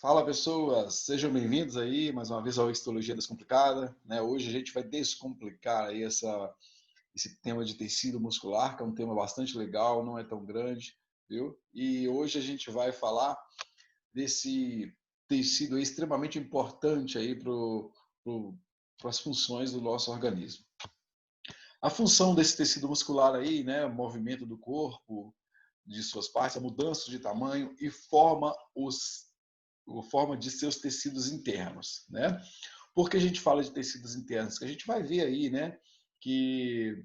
Fala pessoas, sejam bem-vindos aí mais uma vez ao Histologia Descomplicada, né? Hoje a gente vai descomplicar aí esse tema de tecido muscular, que é um tema bastante legal, não é tão grande, viu? E hoje a gente vai falar desse tecido aí extremamente importante aí para as funções do nosso organismo. A função desse tecido muscular aí, né? O movimento do corpo, de suas partes, a mudança de tamanho e forma de seus tecidos internos, né? Por que a gente fala de tecidos internos? Que a gente vai ver aí, né, que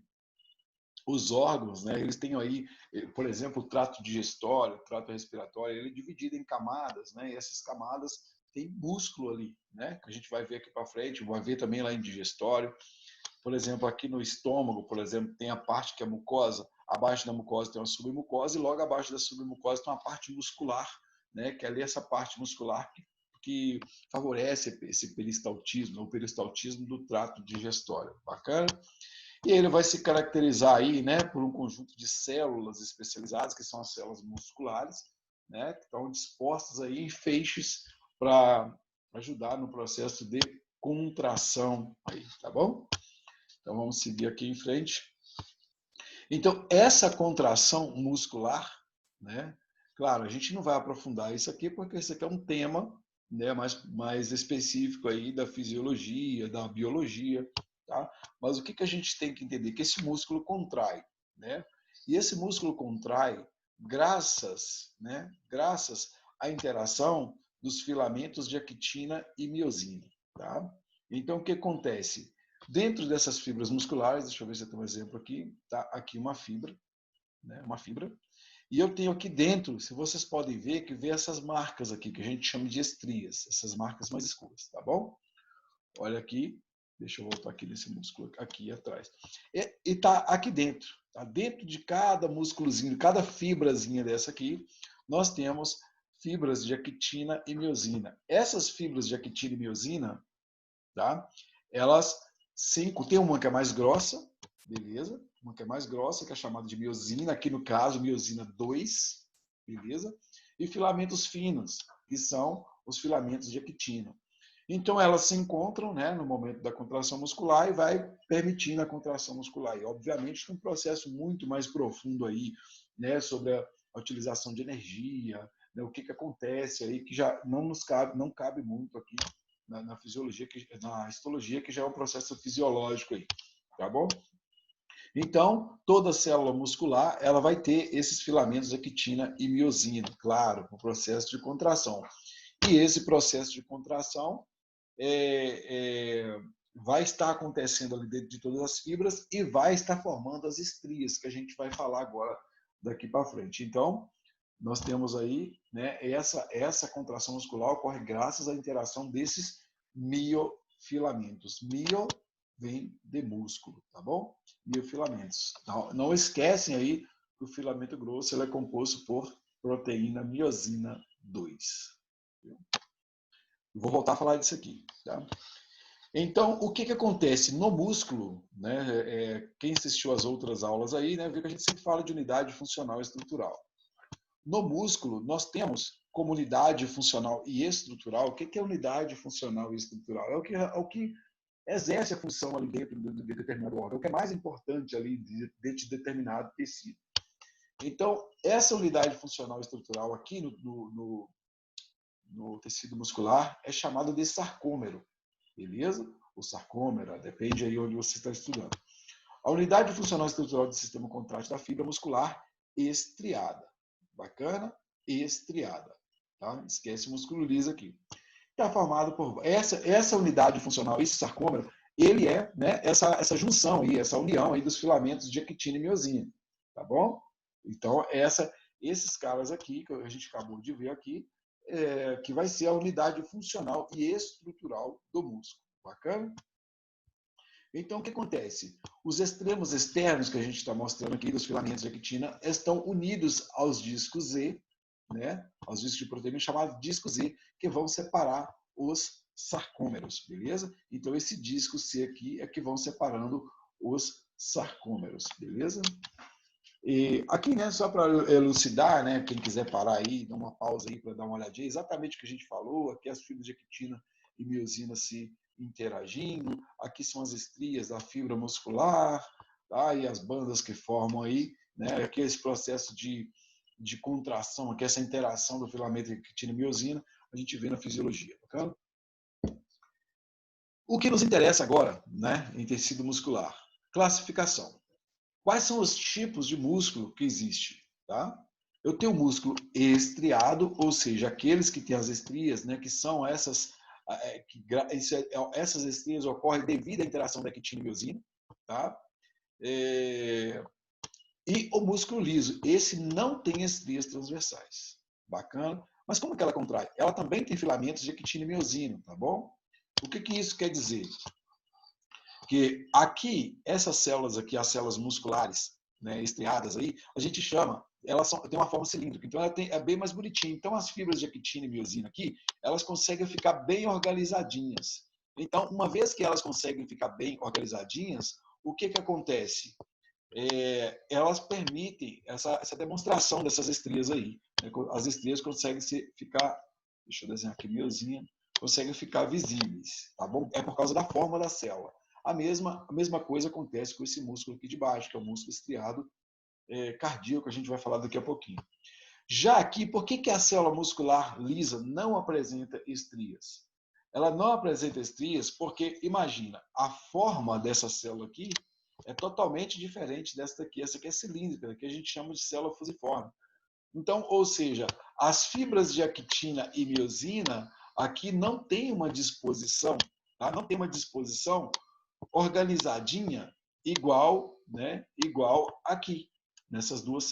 os órgãos, né, eles têm aí, por exemplo, o trato digestório, o trato respiratório, ele é dividido em camadas, né? E essas camadas têm músculo ali, né? Que a gente vai ver aqui para frente, vai ver também lá em digestório. Por exemplo, aqui no estômago, por exemplo, tem a parte que é mucosa, abaixo da mucosa tem uma submucosa e logo abaixo da submucosa tem uma parte muscular, né? Que é ali essa parte muscular que favorece esse peristaltismo, o peristaltismo do trato digestório. Bacana? E ele vai se caracterizar aí, né, por um conjunto de células especializadas, que são as células musculares, né, que estão dispostas aí em feixes para ajudar no processo de contração aí, tá bom? Então vamos seguir aqui em frente. Então essa contração muscular, né? Claro, a gente não vai aprofundar isso aqui porque esse aqui é um tema, né, mais específico aí da fisiologia, da biologia, tá? Mas o que a gente tem que entender? Que esse músculo contrai, né? E esse músculo contrai graças à interação dos filamentos de actina e miosina, tá? Então o que acontece? Dentro dessas fibras musculares, deixa eu ver se eu tenho um exemplo aqui, tá aqui uma fibra, né? Uma fibra. E eu tenho aqui dentro, se vocês podem ver, que vê essas marcas aqui, que a gente chama de estrias, essas marcas mais escuras, tá bom? Olha aqui, deixa eu voltar aqui nesse músculo aqui atrás. E tá aqui dentro, tá? Dentro de cada músculozinho, cada fibrazinha dessa aqui, nós temos fibras de actina e miosina. Essas fibras de actina e miosina, tá? Elas tem uma que é mais grossa, beleza? Uma que é mais grossa, que é chamada de miosina, aqui no caso, miosina 2, beleza? E filamentos finos, que são os filamentos de actina. Então, elas se encontram, né, no momento da contração muscular e vai permitindo a contração muscular. E, obviamente, tem um processo muito mais profundo aí, né, sobre a utilização de energia, né, o que acontece aí, que já não cabe muito aqui na fisiologia, na histologia, que já é um processo fisiológico aí, tá bom? Então, toda célula muscular, ela vai ter esses filamentos de actina e miosina, claro, o processo de contração. E esse processo de contração vai estar acontecendo ali dentro de todas as fibras e vai estar formando as estrias, que a gente vai falar agora daqui para frente. Então, nós temos aí, né, essa contração muscular ocorre graças à interação desses miofilamentos. Mio vem de músculo, tá bom? Miofilamentos. Não esquecem aí que o filamento grosso ele é composto por proteína miosina 2. Vou voltar a falar disso aqui, tá? Então, o que acontece no músculo, né? Quem assistiu às outras aulas aí, né, viu que a gente sempre fala de unidade funcional e estrutural. No músculo, nós temos como unidade funcional e estrutural. O que é unidade funcional e estrutural? É o que exerce a função ali dentro de determinado órgão, é o que é mais importante ali dentro de determinado tecido. Então, essa unidade funcional e estrutural aqui no tecido muscular é chamada de sarcômero, beleza? O sarcômero, depende aí onde você está estudando. A unidade funcional e estrutural do sistema contrátil da fibra muscular estriada. Bacana? Estriada. Tá? Esquece o músculo liso aqui. Está formado por essa unidade funcional, esse sarcômero, ele é, né, essa junção aí, essa união aí dos filamentos de actina e miosina, tá bom? Então esses caras aqui que a gente acabou de ver aqui, que vai ser a unidade funcional e estrutural do músculo. Bacana? Então, o que acontece? Os extremos externos que a gente está mostrando aqui, dos filamentos de actina, estão unidos aos discos Z, né? Aos discos de proteína chamados discos Z, que vão separar os sarcômeros, beleza? Então, esse disco C aqui é que vão separando os sarcômeros, beleza? E aqui, né, só para elucidar, né, quem quiser parar aí, dar uma pausa aí para dar uma olhadinha, exatamente o que a gente falou, aqui as fibras de actina e miosina se interagindo, aqui são as estrias da fibra muscular, tá? E as bandas que formam aí, né, aqui esse processo de contração, aqui essa interação do filamento de actina e miosina, a gente vê na fisiologia, bacana? O que nos interessa agora, né, em tecido muscular? Classificação. Quais são os tipos de músculo que existe? Tá? Eu tenho músculo estriado, ou seja, aqueles que têm as estrias, né, que são essas, essas estrias ocorrem devido à interação da actina e miosina. Tá? E o músculo liso, esse não tem estrias transversais. Bacana? Mas como que ela contrai? Ela também tem filamentos de actina e miosina, tá bom? O que isso quer dizer? Que aqui, essas células aqui, as células musculares, né, estriadas aí, a gente chama, elas têm uma forma cilíndrica, então é bem mais bonitinha. Então as fibras de actina e miosina aqui, elas conseguem ficar bem organizadinhas. Então, uma vez que elas conseguem ficar bem organizadinhas, o que acontece? Elas permitem essa demonstração dessas estrias aí. Né? As estrias conseguem ficar, deixa eu desenhar aqui miosinha, conseguem ficar visíveis, tá bom? É por causa da forma da célula. A mesma coisa acontece com esse músculo aqui de baixo, que é o músculo estriado cardíaco, a gente vai falar daqui a pouquinho. Já aqui, por que a célula muscular lisa não apresenta estrias? Ela não apresenta estrias porque, imagina, a forma dessa célula aqui é totalmente diferente dessa daqui. Essa aqui é cilíndrica, que a gente chama de célula fusiforme. Então, ou seja, as fibras de actina e miosina aqui não tem uma disposição, tá? Não tem uma disposição organizadinha igual, né? Igual aqui nesses dois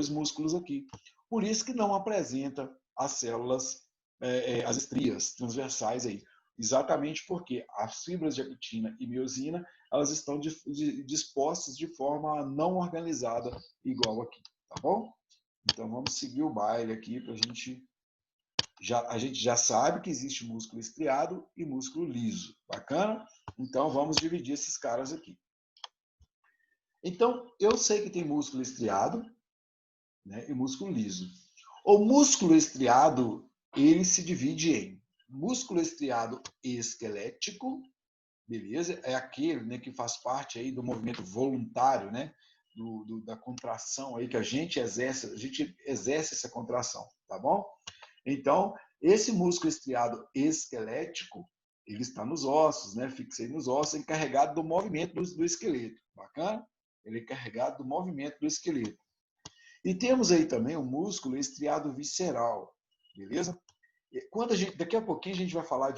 músculos aqui. Por isso que não apresenta as células, as estrias transversais aí. Exatamente porque as fibras de actina e miosina elas estão dispostas de forma não organizada igual aqui, tá bom? Então vamos seguir o baile aqui para a gente já sabe que existe músculo estriado e músculo liso. Bacana? Então, vamos dividir esses caras aqui. Então, eu sei que tem músculo estriado, né, e músculo liso. O músculo estriado, ele se divide em músculo estriado esquelético, beleza? É aquele, né, que faz parte aí do movimento voluntário, né? Da contração aí que a gente exerce essa contração, tá bom? Então, esse músculo estriado esquelético, ele está nos ossos, né? Fixei nos ossos, encarregado do movimento do esqueleto. Bacana? Ele é encarregado do movimento do esqueleto. E temos aí também o músculo estriado visceral, beleza? Daqui a pouquinho a gente vai falar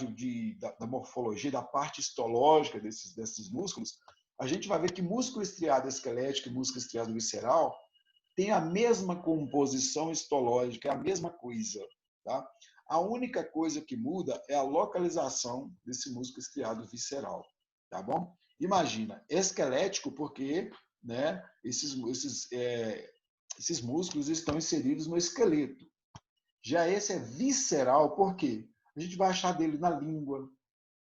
da morfologia, da parte histológica desses músculos. A gente vai ver que músculo estriado esquelético e músculo estriado visceral tem a mesma composição histológica, é a mesma coisa. Tá? A única coisa que muda é a localização desse músculo estriado visceral. Tá bom? Imagina, esquelético porque, né, esses músculos estão inseridos no esqueleto. Já esse é visceral, por quê? A gente vai achar dele na língua,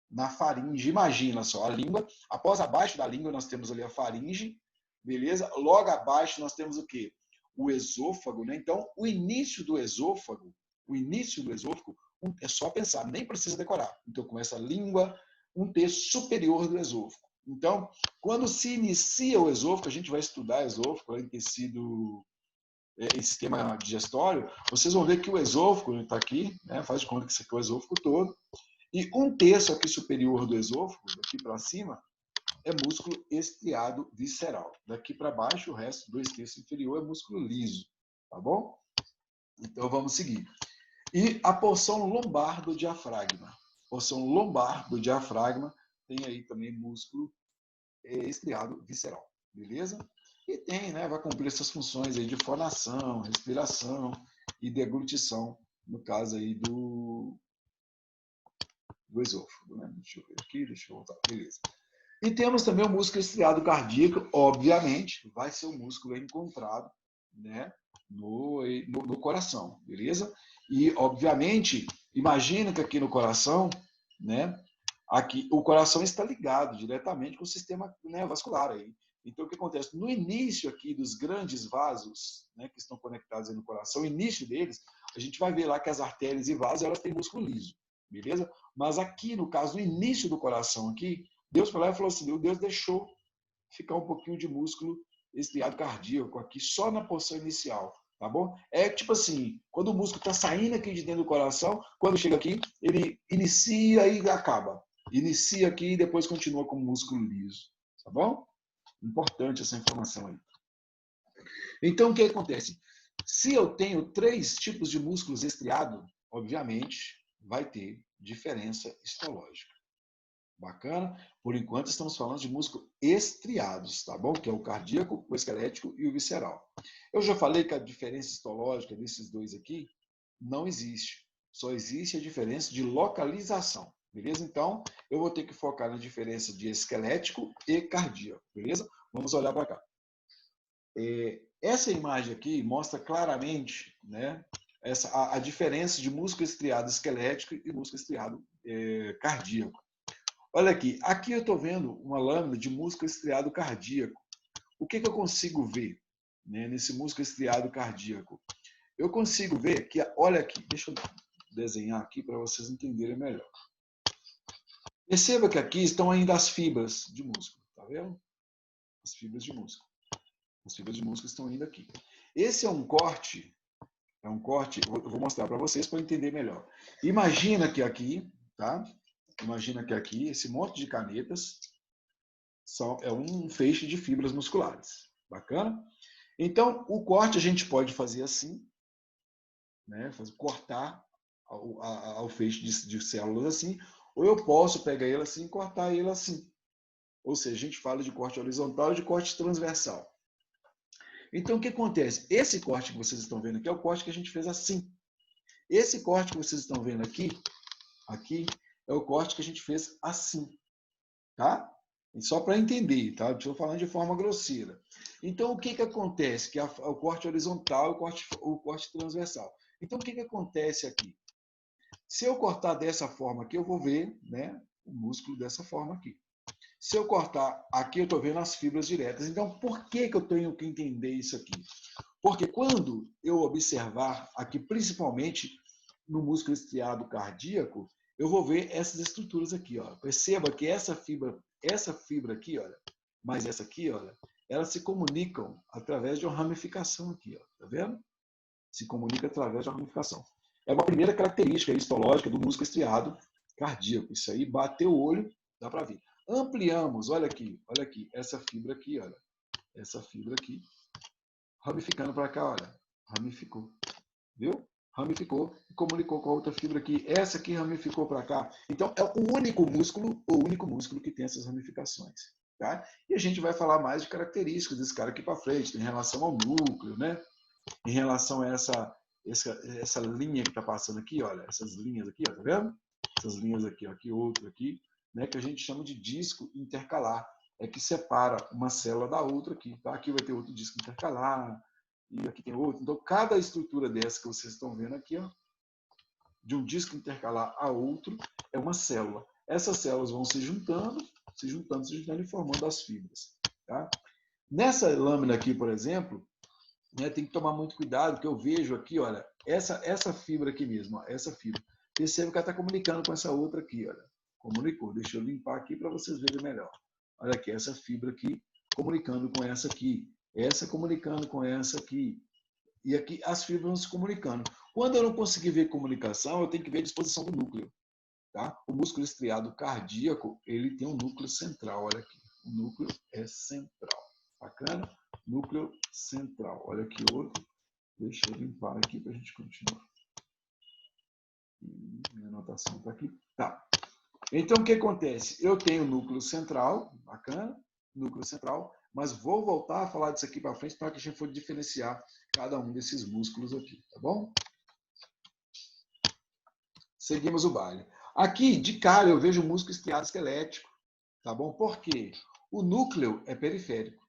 na faringe. Imagina só, a língua, abaixo da língua nós temos ali a faringe, beleza? Logo abaixo nós temos o quê? O esôfago, né? Então, o início do esôfago, é só pensar, nem precisa decorar. Então, começa a língua, um terço superior do esôfago. Então, quando se inicia o esôfago, a gente vai estudar esôfago em tecido em sistema digestório, vocês vão ver que o esôfago está aqui, né? Faz de conta que isso aqui é o esôfago todo, e um terço aqui superior do esôfago, daqui para cima, é músculo estriado visceral. Daqui para baixo, o resto, 2/3 inferior, é músculo liso. Tá bom? Então vamos seguir. E a porção lombar do diafragma. A porção lombar do diafragma tem aí também músculo estriado visceral. Beleza? E tem, né? Vai cumprir essas funções aí de fonação, respiração e deglutição, no caso aí do esôfago. Né? Deixa eu ver aqui, deixa eu voltar. Beleza. E temos também o músculo estriado cardíaco, obviamente, vai ser o músculo encontrado, né, no coração, beleza? E, obviamente, imagina que aqui no coração, né, aqui, o coração está ligado diretamente com o sistema, né, vascular. Aí. Então, o que acontece? No início aqui dos grandes vasos, né, que estão conectados aí no coração, o início deles, a gente vai ver lá que as artérias e vasos, elas têm músculo liso, beleza? Mas aqui, no caso, no início do coração aqui, Deus foi lá e falou assim, Deus deixou ficar um pouquinho de músculo estriado cardíaco aqui, só na porção inicial, tá bom? É tipo assim, quando o músculo está saindo aqui de dentro do coração, quando chega aqui, ele inicia e acaba. Inicia aqui e depois continua com o músculo liso, tá bom? Importante essa informação aí. Então, o que acontece? Se eu tenho 3 tipos de músculos estriados, obviamente, vai ter diferença histológica. Bacana? Por enquanto, estamos falando de músculos estriados, tá bom? Que é o cardíaco, o esquelético e o visceral. Eu já falei que a diferença histológica desses dois aqui não existe. Só existe a diferença de localização, beleza? Então, eu vou ter que focar na diferença de esquelético e cardíaco, beleza? Vamos olhar para cá. Essa imagem aqui mostra claramente, né, a diferença de músculo estriado esquelético e músculo estriado cardíaco. Olha aqui, aqui eu estou vendo uma lâmina de músculo estriado cardíaco. O que eu consigo ver, né, nesse músculo estriado cardíaco? Eu consigo ver que, olha aqui, deixa eu desenhar aqui para vocês entenderem melhor. Perceba que aqui estão ainda as fibras de músculo, tá vendo? As fibras de músculo. As fibras de músculo estão indo aqui. Esse é um corte, eu vou mostrar para vocês para entender melhor. Imagina que aqui, tá? Imagina que aqui, esse monte de canetas é um feixe de fibras musculares. Bacana? Então, o corte a gente pode fazer assim, né? Cortar ao feixe de células assim, ou eu posso pegar ele assim e cortar ele assim. Ou seja, a gente fala de corte horizontal e de corte transversal. Então, o que acontece? Esse corte que vocês estão vendo aqui é o corte que a gente fez assim. Esse corte que vocês estão vendo aqui é o corte que a gente fez assim. Tá? E só para entender, tá? Estou falando de forma grosseira. Então, o que acontece? Que é o corte horizontal e o corte transversal. Então, o que acontece aqui? Se eu cortar dessa forma aqui, eu vou ver, né, o músculo dessa forma aqui. Se eu cortar aqui, eu estou vendo as fibras diretas. Então, por que eu tenho que entender isso aqui? Porque quando eu observar aqui, principalmente no músculo estriado cardíaco, eu vou ver essas estruturas aqui. Ó. Perceba que essa fibra aqui, olha, mais essa aqui, olha, elas se comunicam através de uma ramificação aqui. Ó, tá vendo? Se comunica através de uma ramificação. É uma primeira característica histológica do músculo estriado cardíaco. Isso aí, bateu o olho, dá para ver. Ampliamos, olha aqui, essa fibra aqui, olha. Essa fibra aqui, ramificando para cá, olha. Ramificou. Viu? Ramificou e comunicou com a outra fibra aqui. Essa aqui ramificou para cá. Então, é o único músculo que tem essas ramificações. Tá? E a gente vai falar mais de características desse cara aqui para frente, em relação ao núcleo, né? Em relação a essa linha que está passando aqui, olha, essas linhas aqui, ó, tá vendo? Essas linhas aqui, ó, aqui, outro aqui, né? Que a gente chama de disco intercalar. É que separa uma célula da outra aqui, tá? Aqui vai ter outro disco intercalar, e aqui tem outro. Então, cada estrutura dessa que vocês estão vendo aqui, ó, de um disco intercalar a outro, é uma célula. Essas células vão se juntando e formando as fibras. Tá? Nessa lâmina aqui, por exemplo, né, tem que tomar muito cuidado, porque eu vejo aqui, olha, essa fibra aqui mesmo, ó, essa fibra. Perceba que ela está comunicando com essa outra aqui, olha. Comunicou. Deixa eu limpar aqui para vocês verem melhor. Olha aqui, essa fibra aqui comunicando com essa aqui. Essa comunicando com essa aqui. E aqui as fibras vão se comunicando. Quando eu não conseguir ver comunicação, eu tenho que ver a disposição do núcleo. Tá? O músculo estriado cardíaco, ele tem um núcleo central. Olha aqui. O núcleo é central. Bacana? Núcleo central. Olha aqui outro. Deixa eu limpar aqui para a gente continuar. Minha anotação está aqui. Tá. Então, o que acontece? Eu tenho o núcleo central. Bacana? Núcleo central. Mas vou voltar a falar disso aqui para frente para que a gente for diferenciar cada um desses músculos aqui, tá bom? Seguimos o baile. Aqui, de cara, eu vejo o músculo estriado esquelético, tá bom? Por quê? O núcleo é periférico.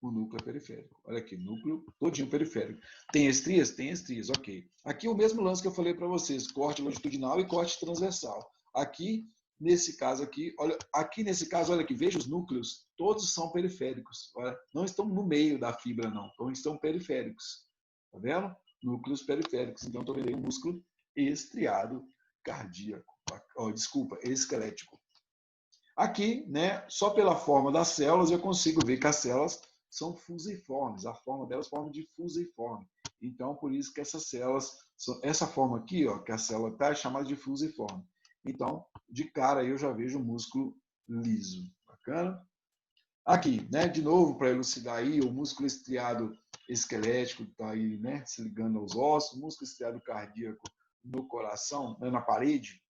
O núcleo é periférico. Olha aqui, núcleo todinho periférico. Tem estrias? Tem estrias, ok. Aqui o mesmo lance que eu falei para vocês, corte longitudinal e corte transversal. Aqui, nesse caso aqui, olha, aqui nesse caso, olha aqui, veja os núcleos, todos são periféricos. Olha, não estão no meio da fibra, não, então estão periféricos. Tá vendo? Núcleos periféricos. Então, estou vendo aí um músculo estriado cardíaco. Oh, desculpa, esquelético. Aqui, né, só pela forma das células, eu consigo ver que as células são fusiformes. A forma delas é forma de fusiforme. Então, por isso que essas células, essa forma aqui, ó, que a célula está, é chamada de fusiforme. Então, de cara, eu já vejo o músculo liso. Bacana? Aqui, né, de novo, para elucidar aí, o músculo estriado esquelético está aí, né, se ligando aos ossos, o músculo estriado cardíaco no coração, né, na parede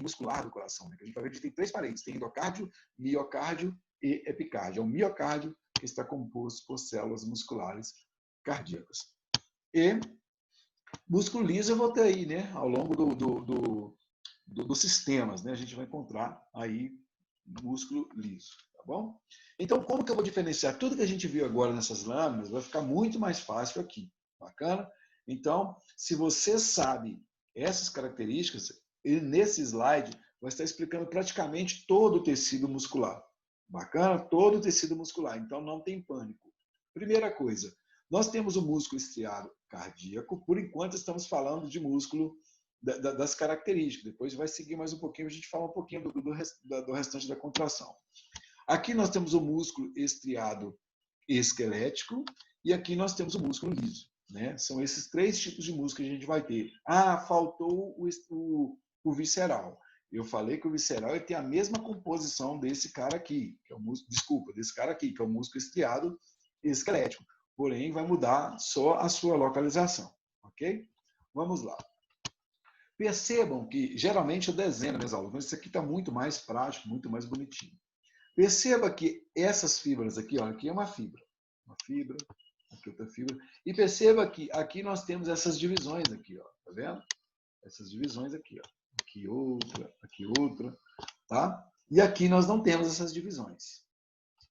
muscular do coração. Né, que a gente vai ver que tem 3 paredes, tem endocárdio, miocárdio e epicárdio. É o miocárdio que está composto por células musculares cardíacas. E músculo liso eu vou ter aí, né, ao longo dos sistemas, né, a gente vai encontrar aí músculo liso, tá bom? Então, como que eu vou diferenciar tudo que a gente viu agora nessas lâminas? Vai ficar muito mais fácil aqui, bacana? Então, se você sabe essas características, nesse slide vai estar explicando praticamente todo o tecido muscular, bacana? Todo o tecido muscular, então não tem pânico. Primeira coisa, nós temos o músculo estriado cardíaco, por enquanto estamos falando de músculo das características. Depois vai seguir mais um pouquinho, a gente fala um pouquinho do restante da contração. Aqui nós temos o músculo estriado esquelético e aqui nós temos o músculo liso. Né? São esses 3 tipos de músculo que a gente vai ter. Ah, faltou o visceral. Eu falei que o visceral tem a mesma composição desse cara aqui, que é o músculo, desculpa, desse cara aqui, que é o músculo estriado esquelético. Porém, vai mudar só a sua localização. Ok? Vamos lá. Percebam que, geralmente, eu desenho meus alunos, mas isso aqui está muito mais prático, muito mais bonitinho. Perceba que essas fibras aqui, olha, aqui é uma fibra, aqui outra fibra, e perceba que aqui nós temos essas divisões aqui, ó, tá vendo? Essas divisões aqui, ó, aqui outra, tá? E aqui nós não temos essas divisões.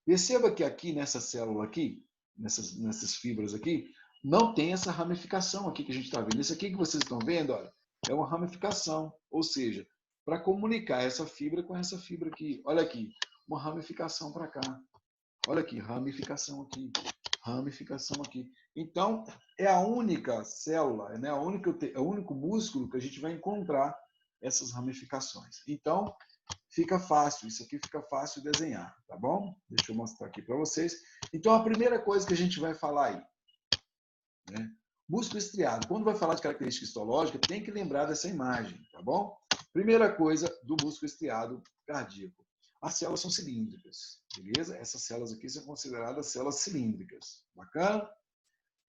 Perceba que aqui nessa célula aqui, nessas fibras aqui, não tem essa ramificação aqui que a gente está vendo. Isso aqui que vocês estão vendo, olha, é uma ramificação, ou seja, para comunicar essa fibra com essa fibra aqui. Olha aqui, uma ramificação para cá. Olha aqui, ramificação aqui, ramificação aqui. Então, é a única célula, né? É o único músculo que a gente vai encontrar essas ramificações. Então, fica fácil, isso aqui fica fácil desenhar, tá bom? Deixa eu mostrar aqui para vocês. Então, a primeira coisa que a gente vai falar aí, né? Músculo estriado. Quando vai falar de característica histológica, tem que lembrar dessa imagem, tá bom? Primeira coisa do músculo estriado cardíaco. As células são cilíndricas, beleza? Essas células aqui são consideradas células cilíndricas. Bacana?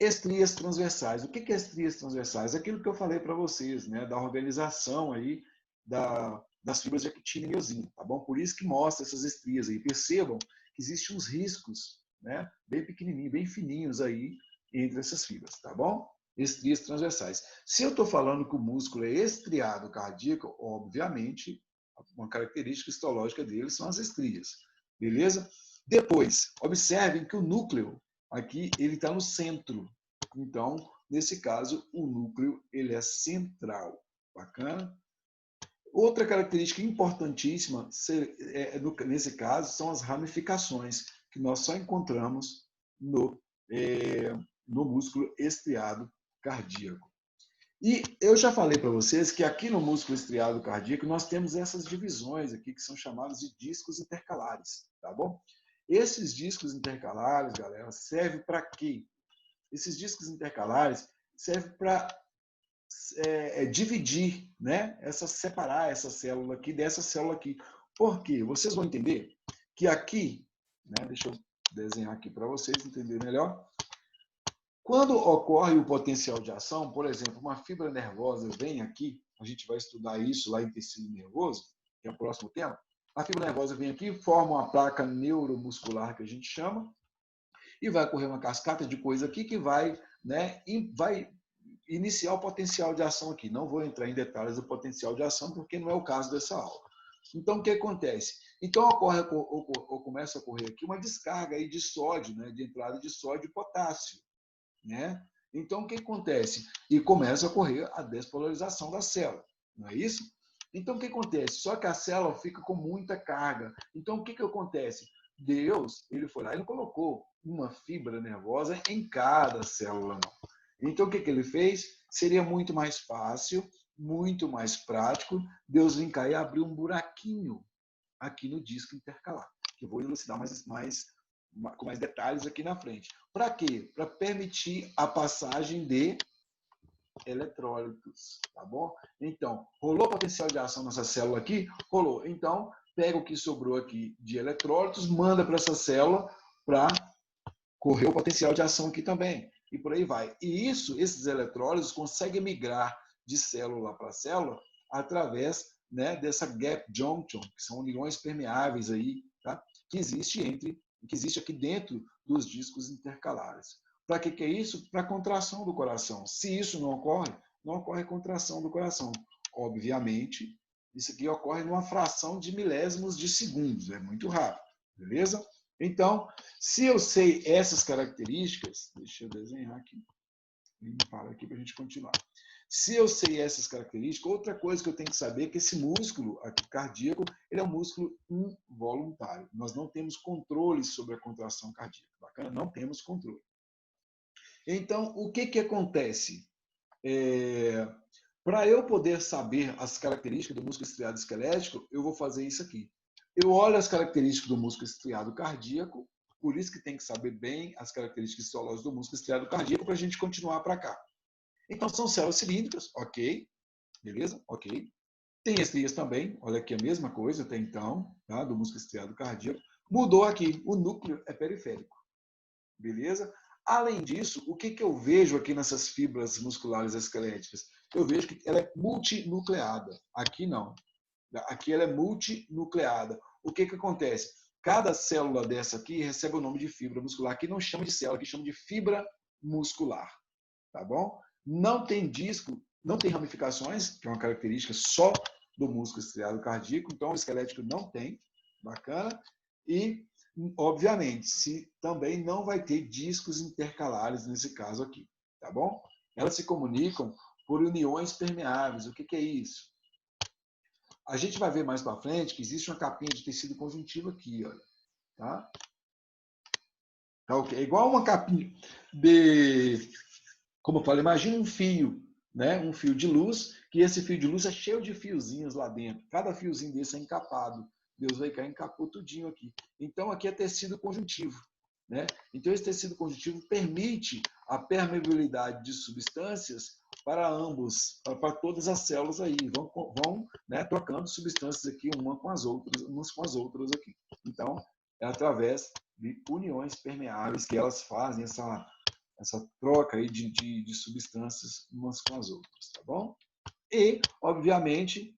Estrias transversais. O que é estrias transversais? Aquilo que eu falei para vocês, né? Da organização aí das fibras de actina e miosina, tá bom? Por isso que mostra essas estrias aí. Percebam que existem uns riscos, né? Bem pequenininhos, bem fininhos aí entre essas fibras, tá bom? Estrias transversais. Se eu estou falando que o músculo é estriado cardíaco, obviamente, uma característica histológica dele são as estrias, beleza? Depois, observem que o núcleo aqui ele está no centro. Então, nesse caso, o núcleo ele é central. Bacana? Outra característica importantíssima nesse caso são as ramificações que nós só encontramos no músculo estriado cardíaco. E eu já falei para vocês que aqui no músculo estriado cardíaco nós temos essas divisões aqui que são chamadas de discos intercalares, tá bom? Esses discos intercalares, galera, servem para quê? Esses discos intercalares servem para dividir, né? Separar essa célula aqui dessa célula aqui. Por quê? Vocês vão entender que aqui, né? Deixa eu desenhar aqui para vocês entenderem melhor. Quando ocorre o potencial de ação, por exemplo, uma fibra nervosa vem aqui, a gente vai estudar isso lá em tecido nervoso, que é o próximo tema. A fibra nervosa vem aqui, forma uma placa neuromuscular, que a gente chama, e vai ocorrer uma cascata de coisa aqui que vai iniciar o potencial de ação aqui. Não vou entrar em detalhes do potencial de ação, porque não é o caso dessa aula. Então, o que acontece? Então, começa a ocorrer aqui uma descarga aí de sódio, né, de entrada de sódio e potássio. Né? Então, o que acontece? E começa a ocorrer a despolarização da célula, não é isso? Então, o que acontece? Só que a célula fica com muita carga. Então, o que acontece? Deus, ele foi lá e não colocou uma fibra nervosa em cada célula, não. Então, o que ele fez? Seria muito mais fácil, muito mais prático, Deus vir cá e abrir um buraquinho aqui no disco intercalar, que eu vou elucidar com mais detalhes aqui na frente. Para quê? Para permitir a passagem de eletrólitos, tá bom? Então, rolou potencial de ação nessa célula aqui? Rolou. Então, pega o que sobrou aqui de eletrólitos, manda para essa célula para correr o potencial de ação aqui também. E por aí vai. E esses eletrólitos conseguem migrar de célula para célula através, né, dessa gap junction, que são uniões permeáveis aí, tá? que existe aqui dentro dos discos intercalares. Para que é isso? Para a contração do coração. Se isso não ocorre contração do coração. Obviamente, isso aqui ocorre numa fração de milésimos de segundos, é muito rápido, beleza? Então, se eu sei essas características, deixa eu desenhar aqui, para aqui para a gente continuar. Se eu sei essas características, outra coisa que eu tenho que saber é que esse músculo aqui cardíaco, ele é um músculo involuntário. Nós não temos controle sobre a contração cardíaca. Bacana? Não temos controle. Então, o que acontece? Para eu poder saber as características do músculo estriado esquelético, eu vou fazer isso aqui. Eu olho as características do músculo estriado cardíaco, por isso que tem que saber bem as características histológicas do músculo estriado cardíaco para a gente continuar para cá. Então, são células cilíndricas, ok, beleza? Ok. Tem estrias também, olha aqui a mesma coisa até então, tá? Do músculo estriado cardíaco. Mudou aqui, o núcleo é periférico, beleza? Além disso, o que eu vejo aqui nessas fibras musculares esqueléticas? Eu vejo que ela é multinucleada. Aqui não. Aqui ela é multinucleada. O que acontece? Cada célula dessa aqui recebe o nome de fibra muscular. Aqui não chama de célula, aqui chama de fibra muscular. Tá bom? Não tem disco, não tem ramificações, que é uma característica só do músculo estriado cardíaco. Então, o esquelético não tem. Bacana. E, obviamente, também não vai ter discos intercalares nesse caso aqui. Tá bom? Elas se comunicam por uniões permeáveis. O que é isso? A gente vai ver mais para frente que existe uma capinha de tecido conjuntivo aqui, olha, tá? Tá ok? É igual uma capinha de, como eu falei, imagina um fio, né? Um fio de luz, que esse fio de luz é cheio de fiozinhos lá dentro. Cada fiozinho desse é encapado. Deus vai cair encapou tudinho aqui. Então aqui é tecido conjuntivo, né? Então esse tecido conjuntivo permite a permeabilidade de substâncias para para todas as células aí, vão né, trocando substâncias aqui umas com as outras aqui. Então, é através de uniões permeáveis que elas fazem essa troca aí de substâncias umas com as outras, tá bom? E, obviamente,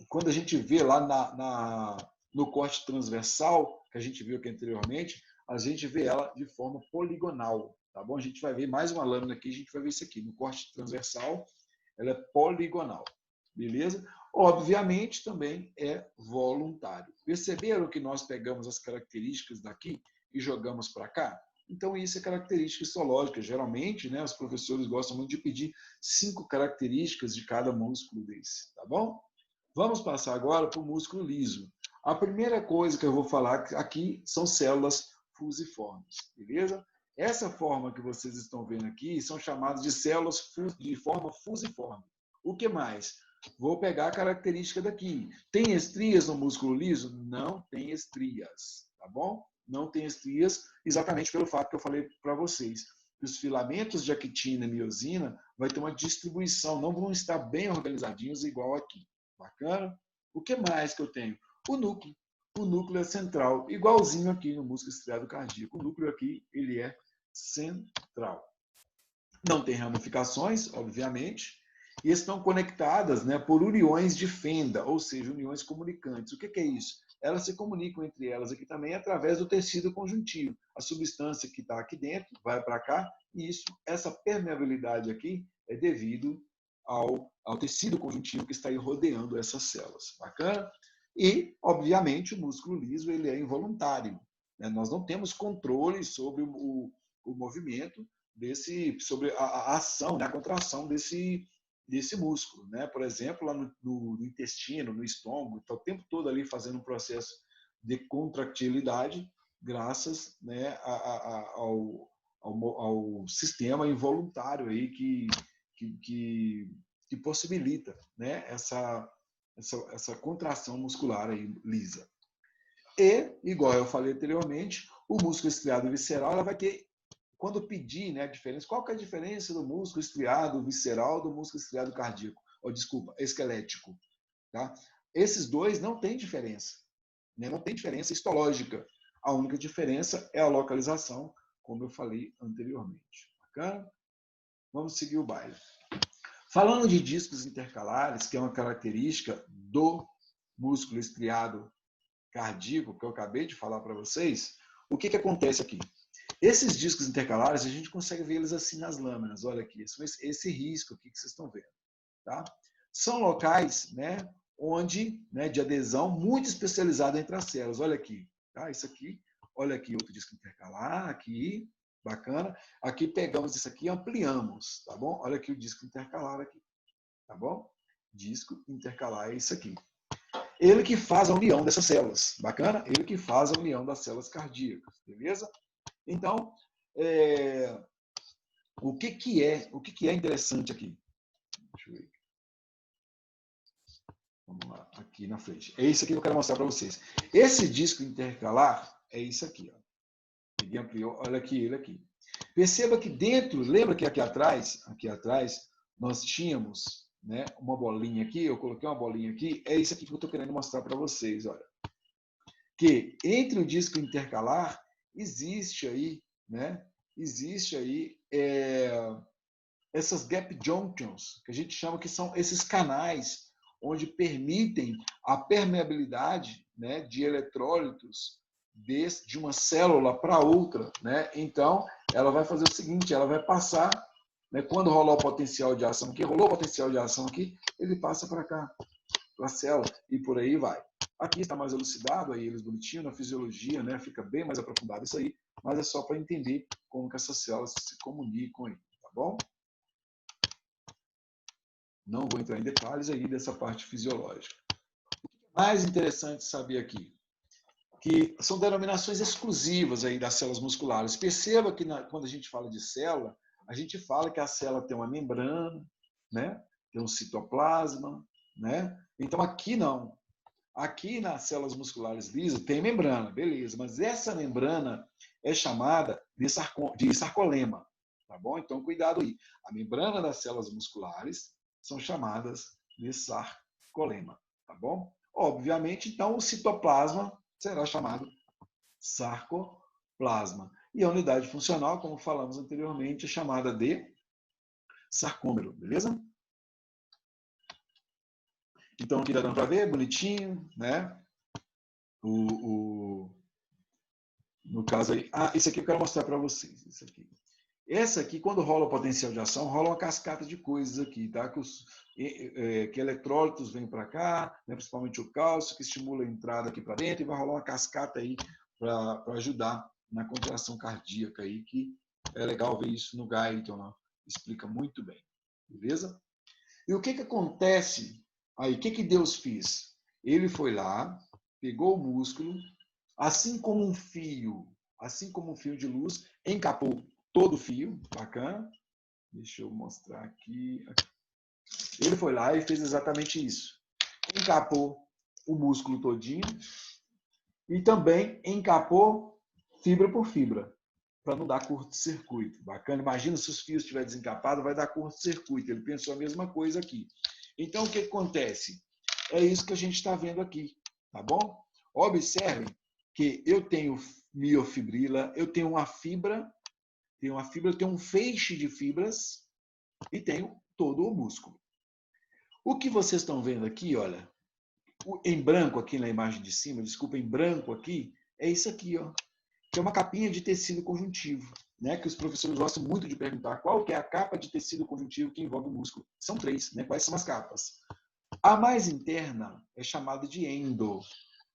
quando a gente vê lá no corte transversal, que a gente viu aqui anteriormente, a gente vê ela de forma poligonal, tá bom? A gente vai ver mais uma lâmina aqui, a gente vai ver isso aqui. No corte transversal, ela é poligonal, beleza? Obviamente, também é voluntário. Perceberam que nós pegamos as características daqui e jogamos para cá? Então, isso é característica histológica. Geralmente, né, os professores gostam muito de pedir 5 características de cada músculo desse, tá bom? Vamos passar agora para o músculo liso. A primeira coisa que eu vou falar aqui são células fusiformes, beleza? Essa forma que vocês estão vendo aqui são chamadas de células de forma fusiforme. O que mais? Vou pegar a característica daqui. Tem estrias no músculo liso? Não tem estrias, tá bom? Não tem estrias, exatamente pelo fato que eu falei para vocês. Os filamentos de actina e miosina vai ter uma distribuição, não vão estar bem organizadinhos igual aqui. Bacana? O que mais que eu tenho? O núcleo. O núcleo é central, igualzinho aqui no músculo estriado cardíaco. O núcleo aqui, ele é central. Não tem ramificações, obviamente, e estão conectadas, né, por uniões de fenda, ou seja, uniões comunicantes. O que é isso? Elas se comunicam entre elas aqui também através do tecido conjuntivo. A substância que está aqui dentro vai para cá, e essa permeabilidade aqui é devido ao tecido conjuntivo que está aí rodeando essas células. Bacana? E, obviamente, o músculo liso ele é involuntário, né? Nós não temos controle sobre o movimento sobre a ação, né, a contração desse músculo, né? Por exemplo, lá no intestino, no estômago, está o tempo todo ali fazendo um processo de contractilidade, graças, né, ao sistema involuntário aí que possibilita, né, essa contração muscular aí lisa. E, igual eu falei anteriormente, o músculo estriado visceral ela vai ter, quando pedir, né, a diferença, qual que é a diferença do músculo estriado visceral do músculo estriado cardíaco? Ou, desculpa, esquelético. Tá? Esses dois não têm diferença. Né? Não tem diferença histológica. A única diferença é a localização, como eu falei anteriormente. Bacana? Vamos seguir o baile. Falando de discos intercalares, que é uma característica do músculo estriado cardíaco, que eu acabei de falar para vocês, o que acontece aqui? Esses discos intercalares, a gente consegue ver eles assim nas lâminas. Olha aqui, esse risco aqui que vocês estão vendo. Tá? São locais, né, onde, né, de adesão muito especializada entre as células. Olha aqui, tá? Isso aqui, olha aqui, outro disco intercalar, aqui, bacana. Aqui pegamos isso aqui e ampliamos, tá bom? Olha aqui o disco intercalar aqui, tá bom? Disco intercalar é isso aqui. Ele que faz a união dessas células, bacana? Ele que faz a união das células cardíacas, beleza? Então, o que é interessante aqui? Deixa eu ver. Vamos lá, aqui na frente. É isso aqui que eu quero mostrar para vocês. Esse disco intercalar é isso aqui. Ó. Peguei, ampliou, olha aqui, ele aqui. Perceba que dentro, lembra que aqui atrás, nós tínhamos, né, uma bolinha aqui, eu coloquei uma bolinha aqui, é isso aqui que eu estou querendo mostrar para vocês, olha. Que entre o disco intercalar existe aí, né, essas gap junctions, que a gente chama que são esses canais onde permitem a permeabilidade, né, de eletrólitos de uma célula para outra. Né? Então, ela vai fazer o seguinte, ela vai passar, né, quando rolar o potencial de ação aqui, rolou o potencial de ação aqui, ele passa para cá, para a célula, e por aí vai. Aqui está mais elucidado, aí eles bonitinho, na fisiologia, né, fica bem mais aprofundado isso aí, mas é só para entender como que essas células se comunicam aí, tá bom? Não vou entrar em detalhes aí dessa parte fisiológica. O que é mais interessante saber aqui? Que são denominações exclusivas aí das células musculares. Perceba que quando a gente fala de célula, a gente fala que a célula tem uma membrana, né? Tem um citoplasma, né? Então aqui não. Aqui nas células musculares lisas tem membrana, beleza, mas essa membrana é chamada de sarcolema, tá bom? Então cuidado aí. A membrana das células musculares são chamadas de sarcolema, tá bom? Obviamente, então, o citoplasma será chamado sarcoplasma. E a unidade funcional, como falamos anteriormente, é chamada de sarcômero, beleza? Então, aqui dá para ver, bonitinho, né? No caso aí, isso aqui eu quero mostrar para vocês. Isso aqui. Essa aqui, quando rola o potencial de ação, rola uma cascata de coisas aqui, tá? Que eletrólitos vêm para cá, né? Principalmente o cálcio, que estimula a entrada aqui para dentro, e vai rolar uma cascata aí para ajudar na contração cardíaca aí, que é legal ver isso no Guyton, né? Explica muito bem, beleza? E o que acontece aí? O que Deus fez? Ele foi lá, pegou o músculo, assim como um fio de luz, encapou todo o fio, bacana. Deixa eu mostrar aqui. Ele foi lá e fez exatamente isso. Encapou o músculo todinho e também encapou fibra por fibra, para não dar curto-circuito. Bacana? Imagina se os fios estiverem desencapados, vai dar curto-circuito. Ele pensou a mesma coisa aqui. Então, o que acontece? É isso que a gente está vendo aqui, tá bom? Observem que eu tenho miofibrila, eu tenho uma fibra, eu tenho um feixe de fibras e tenho todo o músculo. O que vocês estão vendo aqui, olha, em branco aqui na imagem de cima, desculpa, em branco aqui, é isso aqui, ó, que é uma capinha de tecido conjuntivo, né? Que os professores gostam muito de perguntar qual que é a capa de tecido conjuntivo que envolve o músculo. São 3, né? Quais são as capas? A mais interna é chamada de endo.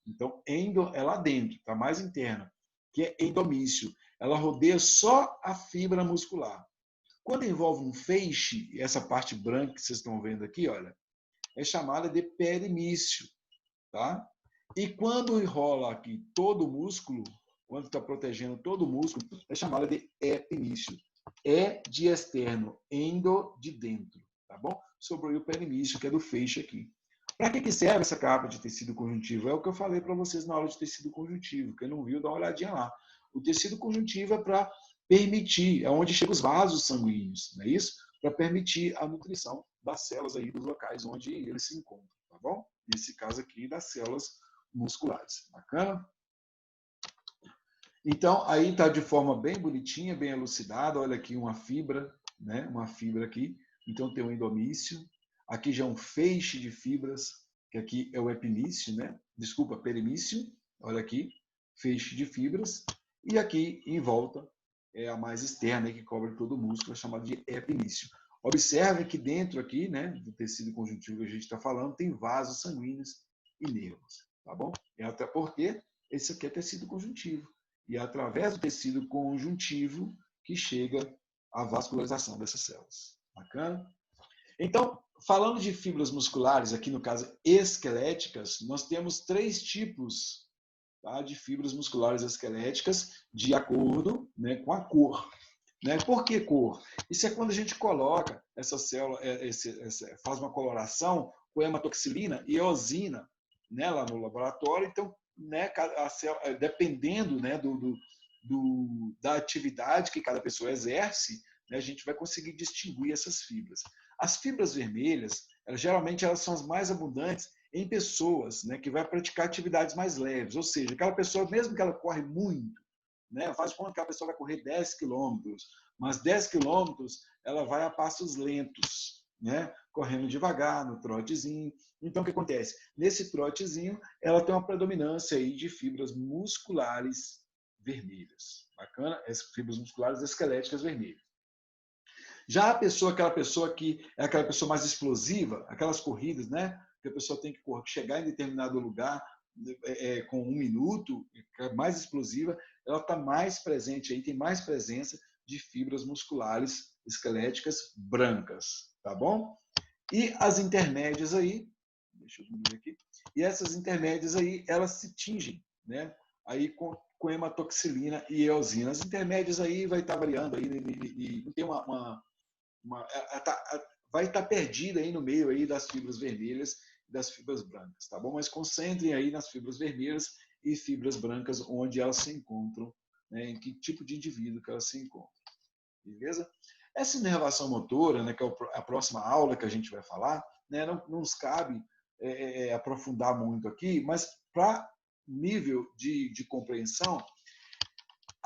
Então, endo é lá dentro, a mais interna, que é endomício. Ela rodeia só a fibra muscular. Quando envolve um feixe, essa parte branca que vocês estão vendo aqui, olha, é chamada de perimício, tá? E quando enrola aqui todo o músculo, quando está protegendo todo o músculo, é chamada de epimício. É de externo, endo de dentro, tá bom? Sobre o perimício, que é do feixe aqui. Para que serve essa capa de tecido conjuntivo? É o que eu falei para vocês na aula de tecido conjuntivo. Quem não viu, dá uma olhadinha lá. O tecido conjuntivo é para permitir, é onde chegam os vasos sanguíneos, não é isso? Para permitir a nutrição das células aí dos locais onde eles se encontram, tá bom? Nesse caso aqui, das células musculares. Bacana? Então, aí está de forma bem bonitinha, bem elucidada. Olha aqui uma fibra, né? Uma fibra aqui. Então, tem o endomício. Aqui já é um feixe de fibras, que aqui é o epimício, né? Desculpa, perimício. Olha aqui, feixe de fibras. E aqui, em volta, é a mais externa, que cobre todo o músculo, é chamada de epimício. Observe que dentro aqui, né, do tecido conjuntivo que a gente está falando, tem vasos sanguíneos e nervos, tá bom? E até porque esse aqui é tecido conjuntivo. E é através do tecido conjuntivo que chega a vascularização dessas células. Bacana? Então, falando de fibras musculares, aqui no caso esqueléticas, nós temos 3 tipos, tá, de fibras musculares esqueléticas de acordo, né, com a cor. Né? Por que cor? Isso é quando a gente coloca essa célula, faz uma coloração com hematoxilina e eosina, né, lá no laboratório. Então, né, a célula, dependendo, né, da atividade que cada pessoa exerce, né, a gente vai conseguir distinguir essas fibras. As fibras vermelhas, geralmente elas são as mais abundantes em pessoas, né, que vai praticar atividades mais leves, ou seja, aquela pessoa, mesmo que ela corre muito, né, faz conta que a pessoa vai correr 10 quilômetros, mas 10 quilômetros ela vai a passos lentos, né, correndo devagar, no trotezinho. Então, o que acontece? Nesse trotezinho, ela tem uma predominância aí de fibras musculares vermelhas. Bacana? As fibras musculares esqueléticas vermelhas. Já a pessoa, aquela pessoa que é aquela pessoa mais explosiva, aquelas corridas, né? Que a pessoa tem que chegar em determinado lugar com 1 minuto, é mais explosiva, ela está mais presente aí, tem mais presença de fibras musculares esqueléticas brancas, tá bom? E as intermédias aí, deixa eu ver aqui, e essas intermédias aí, elas se tingem, né? Aí com hematoxilina e eosina. As intermédias aí vai estar variando aí, não tem vai estar perdida aí no meio aí das fibras vermelhas e das fibras brancas, tá bom? Mas concentrem aí nas fibras vermelhas e fibras brancas onde elas se encontram, né? Em que tipo de indivíduo que elas se encontram, beleza? Essa inervação motora, né, que é a próxima aula que a gente vai falar, né, não nos cabe aprofundar muito aqui, mas para nível de compreensão,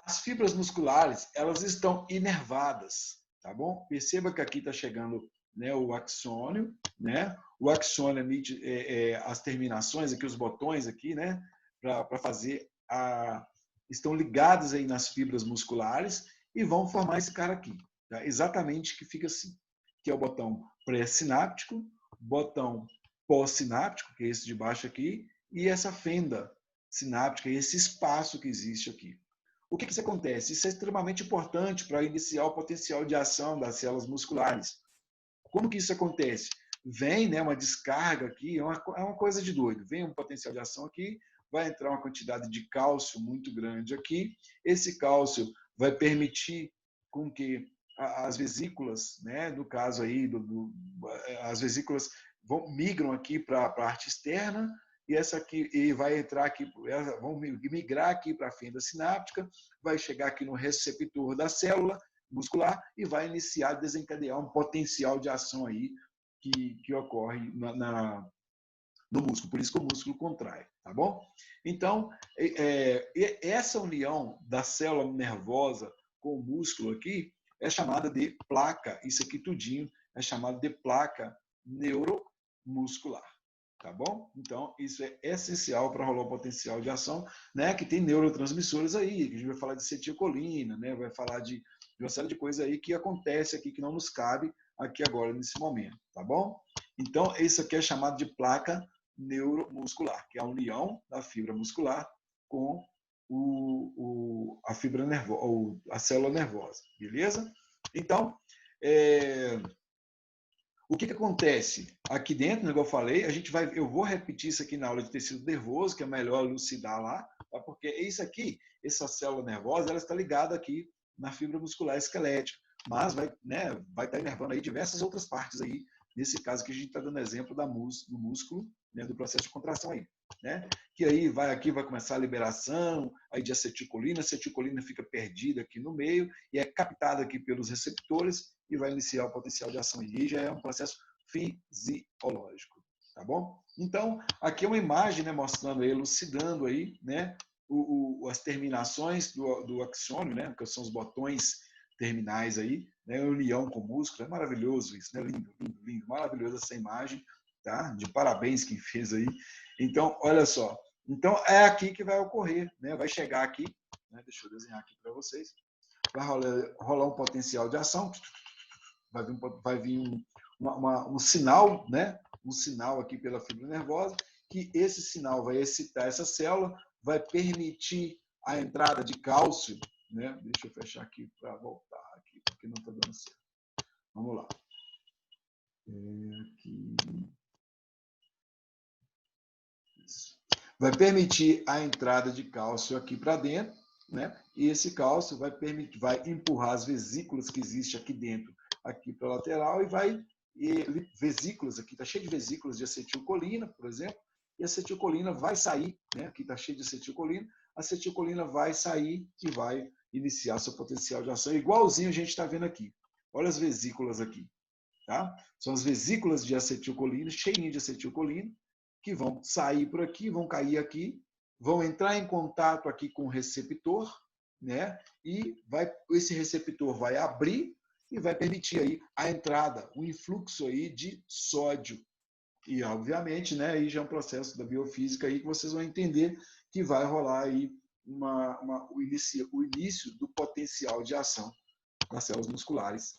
as fibras musculares, elas estão inervadas, tá bom? Perceba que aqui está chegando, né, o axônio, né? O axônio emite as terminações aqui, os botões aqui, né, para fazer estão ligados aí nas fibras musculares e vão formar esse cara aqui, tá? Exatamente que fica assim, que é o botão pré-sináptico, botão pós-sináptico, que é esse de baixo aqui, e essa fenda sináptica, esse espaço que existe aqui. O que isso acontece? Isso é extremamente importante para iniciar o potencial de ação das células musculares. Como que isso acontece? Vem, né, uma descarga aqui, é uma coisa de doido. Vem um potencial de ação aqui, vai entrar uma quantidade de cálcio muito grande aqui. Esse cálcio vai permitir com que as vesículas, né, no caso aí, as vesículas migram aqui para a parte externa, e essa aqui e vai entrar aqui, vão migrar aqui para a fenda sináptica, vai chegar aqui no receptor da célula muscular e vai iniciar, desencadear um potencial de ação aí que ocorre no músculo. Por isso que o músculo contrai, tá bom? Então, essa união da célula nervosa com o músculo aqui é chamada de placa. Isso aqui tudinho é chamado de placa neuromuscular. Tá bom? Então, isso é essencial para rolar o potencial de ação, né? Que tem neurotransmissores aí, que a gente vai falar de acetilcolina, né? Vai falar de uma série de coisas aí que acontece aqui, que não nos cabe aqui agora, nesse momento, tá bom? Então, isso aqui é chamado de placa neuromuscular, que é a união da fibra muscular com a fibra nervosa, a célula nervosa, beleza? Então, O que acontece? Aqui dentro, como eu falei, eu vou repetir isso aqui na aula de tecido nervoso, que é melhor elucidar lá, tá? Porque isso aqui, essa célula nervosa, ela está ligada aqui na fibra muscular esquelética, mas vai estar inervando aí diversas outras partes aí. Nesse caso aqui, a gente está dando exemplo do músculo, né, do processo de contração aí, né? Que aí aqui vai começar a liberação aí de acetilcolina, a acetilcolina fica perdida aqui no meio e é captada aqui pelos receptores e vai iniciar o potencial de ação. E já é um processo fisiológico, tá bom? Então, aqui é uma imagem, né, mostrando, elucidando aí, né, as terminações do axônio, né, que são os botões terminais aí, né, união com o músculo. É maravilhoso isso, né? Lindo, lindo, lindo, maravilhoso essa imagem, tá? De parabéns quem fez aí. Então, olha só. Então, é aqui que vai ocorrer, né? Vai chegar aqui, né? Deixa eu desenhar aqui para vocês. Vai rolar um potencial de ação, vai vir um sinal, né? Um sinal aqui pela fibra nervosa, que esse sinal vai excitar essa célula, vai permitir a entrada de cálcio, né? Deixa eu fechar aqui para voltar aqui, porque não está dando certo. Vamos lá. Aqui. Isso. Vai permitir a entrada de cálcio aqui para dentro, né? E esse cálcio vai empurrar as vesículas que existem aqui dentro, aqui para a lateral, vesículas, aqui está cheio de vesículas de acetilcolina, por exemplo, e a acetilcolina vai sair, né? Aqui está cheio de acetilcolina, a acetilcolina vai sair e vai iniciar seu potencial de ação, igualzinho a gente está vendo aqui. Olha as vesículas aqui, tá? São as vesículas de acetilcolina, cheinhas de acetilcolina, que vão sair por aqui, vão cair aqui, vão entrar em contato aqui com o receptor, né? E esse receptor vai abrir e vai permitir aí a entrada, o influxo aí de sódio. E, obviamente, né, aí já é um processo da biofísica aí que vocês vão entender que vai rolar aí o início do potencial de ação das células musculares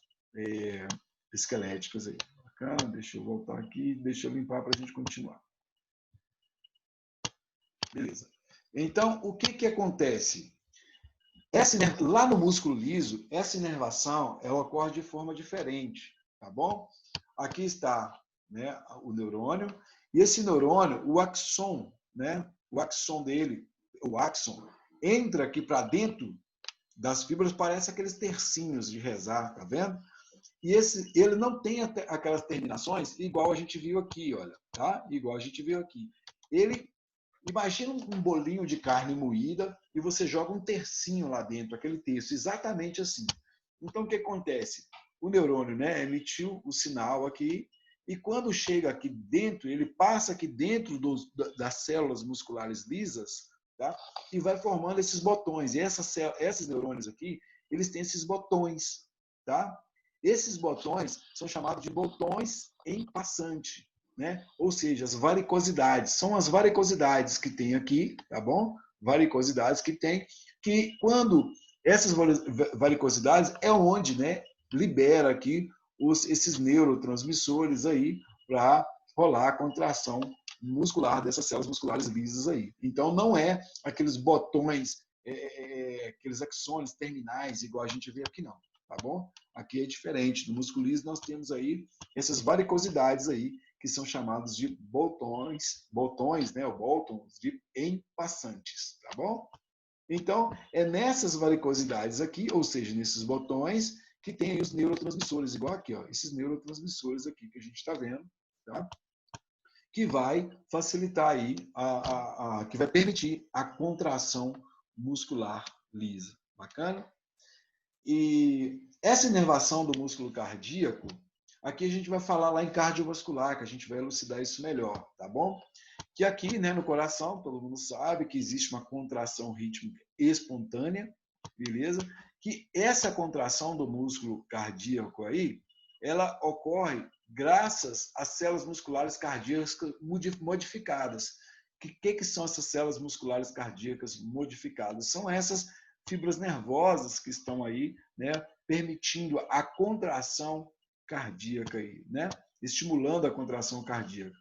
esqueléticas aí. Bacana? Deixa eu voltar aqui, deixa eu limpar para a gente continuar. Beleza. Então, o que acontece? Lá no músculo liso, essa inervação ela ocorre de forma diferente, tá bom? Aqui está, né, o neurônio, e esse neurônio, o axon, né, o axon dele, o axon, entra aqui para dentro das fibras, parece aqueles tercinhos de rezar, tá vendo? E ele não tem aquelas terminações igual a gente viu aqui, olha, tá? Igual a gente viu aqui. Imagina um bolinho de carne moída e você joga um tercinho lá dentro, aquele terço, exatamente assim. Então, o que acontece? O neurônio, né, emitiu o sinal aqui e quando chega aqui dentro, ele passa aqui dentro das células musculares lisas, tá? E vai formando esses botões. E esses neurônios aqui, eles têm esses botões, tá? Esses botões são chamados de botões em passante, né? Ou seja, as varicosidades. São as varicosidades que tem aqui, tá bom? Varicosidades que tem, que quando essas varicosidades é onde, né, libera aqui esses neurotransmissores aí para rolar a contração muscular dessas células musculares lisas aí. Então, não é aqueles botões, aqueles axônios terminais, igual a gente vê aqui, não. Tá bom? Aqui é diferente. No músculo liso, nós temos aí essas varicosidades aí, que são chamados de botões, né, ou botões de empassantes, tá bom? Então, é nessas varicosidades aqui, ou seja, nesses botões, que tem os neurotransmissores, igual aqui, ó, esses neurotransmissores aqui que a gente está vendo, tá? Que vai facilitar aí, que vai permitir a contração muscular lisa. Bacana? E essa inervação do músculo cardíaco, aqui a gente vai falar lá em cardiovascular, que a gente vai elucidar isso melhor, tá bom? Que aqui, né, no coração, todo mundo sabe que existe uma contração rítmica espontânea, beleza? Que essa contração do músculo cardíaco aí, ela ocorre graças às células musculares cardíacas modificadas. O que são essas células musculares cardíacas modificadas? São essas fibras nervosas que estão aí, né, permitindo a contração cardíaca aí, né, estimulando a contração cardíaca.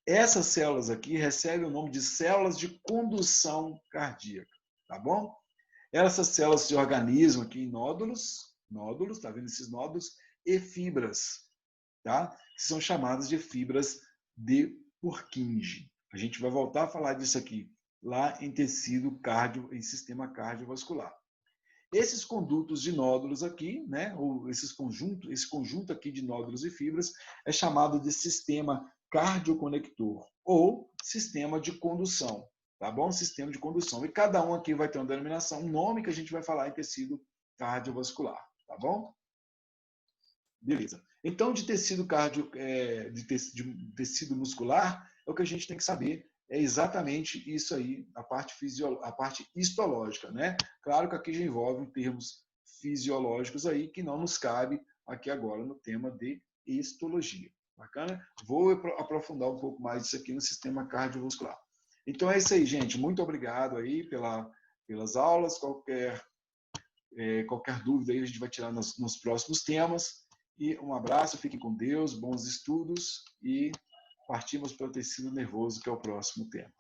Essas células aqui recebem o nome de células de condução cardíaca, tá bom? Essas células se organizam aqui em nódulos, tá vendo esses nódulos? e fibras, tá? Que são chamadas de fibras de Purkinje. A gente vai voltar a falar disso aqui, lá em tecido em sistema cardiovascular. Esses condutos de nódulos aqui, né, ou esse conjunto aqui de nódulos e fibras é chamado de sistema cardioconector ou sistema de condução, tá bom? Sistema de condução. E cada um aqui vai ter uma denominação, um nome que a gente vai falar em tecido cardiovascular, tá bom? Beleza. Então, de tecido de tecido muscular, é o que a gente tem que saber é exatamente isso aí, a parte histológica, né? Claro que aqui já envolve termos fisiológicos aí que não nos cabe aqui agora no tema de histologia. Bacana? Vou aprofundar um pouco mais isso aqui no sistema cardiovascular. Então é isso aí, gente. Muito obrigado aí pelas aulas. Qualquer dúvida aí a gente vai tirar nos próximos temas. E um abraço, fiquem com Deus, bons estudos e partimos para o tecido nervoso, que é o próximo tema.